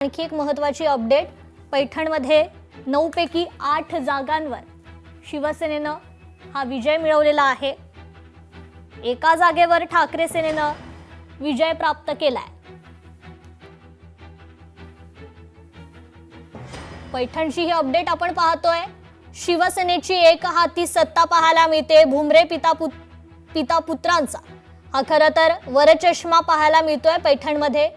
आणखी एक महत्त्वाची अपडेट, पैठणमध्ये 9 पैकी 8 जागांवर शिवसेनेनं हा विजय मिळवलेला आहे। एका जागेवर ठाकरे सेनेनं विजय प्राप्त केलाय। पैठणची ही अपडेट आपण पाहतोय। शिवसेनेची एक हाती सत्ता पाहायला मिळते। भुमरे पिता पुत्रांचा हा खरं तर वरचष्मा पाहायला मिळतोय पैठणमध्ये।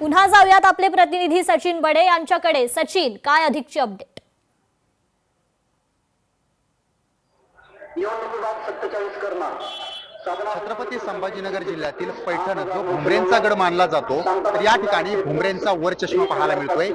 पुन्हा जाऊयात आपले प्रतिनिधी सचिन बडे यांच्याकडे। सचिन, काय अधिकची अपडेट? छत्रपती संभाजीनगर जिल्ह्यातील पैठण जो भुमरेंचा गड मानला जातो, तर या ठिकाणी भुमरेंचा वरचष्मा पाहायला मिळतोय।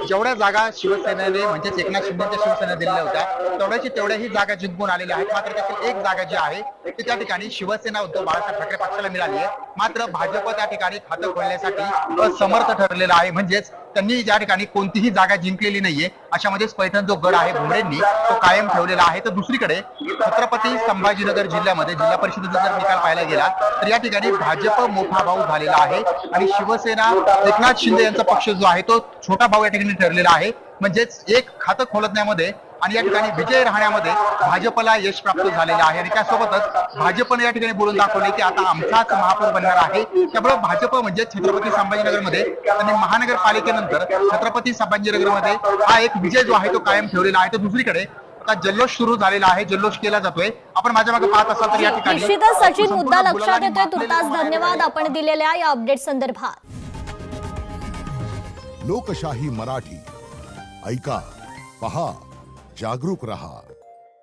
जेवढ्या जागा शिवसेनेने म्हणजेच एकनाथ शिंदेच्या शिवसेनेने दिलेल्या होत्या तेवढ्या ही जागा जिंकून आलेल्या आहेत। मात्र त्यातील एक जागा जी आहे ती त्या ठिकाणी शिवसेना उद्धव बाळासाहेब ठाकरे पक्षाला मिळाली आहे। मात्र भाजप त्या ठिकाणी खातं खोलण्यासाठी असमर्थ ठरलेला आहे। म्हणजेच त्यांनी या ठिकाणी कोणतीही जागा जिंकलेली नाहीये। अशामध्येच पैठण जो गड आहे भुमरेंनी तो कायम ठेवलेला आहे। तर दुसरीकडे छत्रपती संभाजीनगर जिल्ह्यामध्ये जिल्हा परिषदेचा जर निकाल पाहायला गेला तर या ठिकाणी भाजप मोठा भाऊ झालेला आहे आणि शिवसेना एकनाथ शिंदे यांचा पक्ष जो आहे तो छोटा भाऊ या ठिकाणी ठरलेला आहे। म्हणजेच एक खातं खोलण्यामध्ये आणि या ठिकाणी विजय राहण्यामध्ये भाजपला यश प्राप्त झालेलं आहे। आणि त्यासोबतच भाजपने या ठिकाणी बोलून दाखवले की आता आमचाच महापौर बनणार आहे। त्यामुळे भाजप म्हणजे छत्रपती संभाजीनगरमध्ये आणि महानगरपालिकेनंतर छत्रपती संभाजीनगरमध्ये हा एक विजय जो आहे तो कायम ठेवलेला आहे। तर दुसरीकडे आता जल्लोष सुरू झालेला आहे, जल्लोष केला जातोय। आपण माझ्या मागे पाहत असाल तर या ठिकाणी निश्चितच सचिन, मुद्दा लक्षात येतोय। तुर्तास धन्यवाद आपण दिलेल्या या अपडेट संदर्भात। लोकशाही मराठी ऐका, पहा, जागरूक रहा।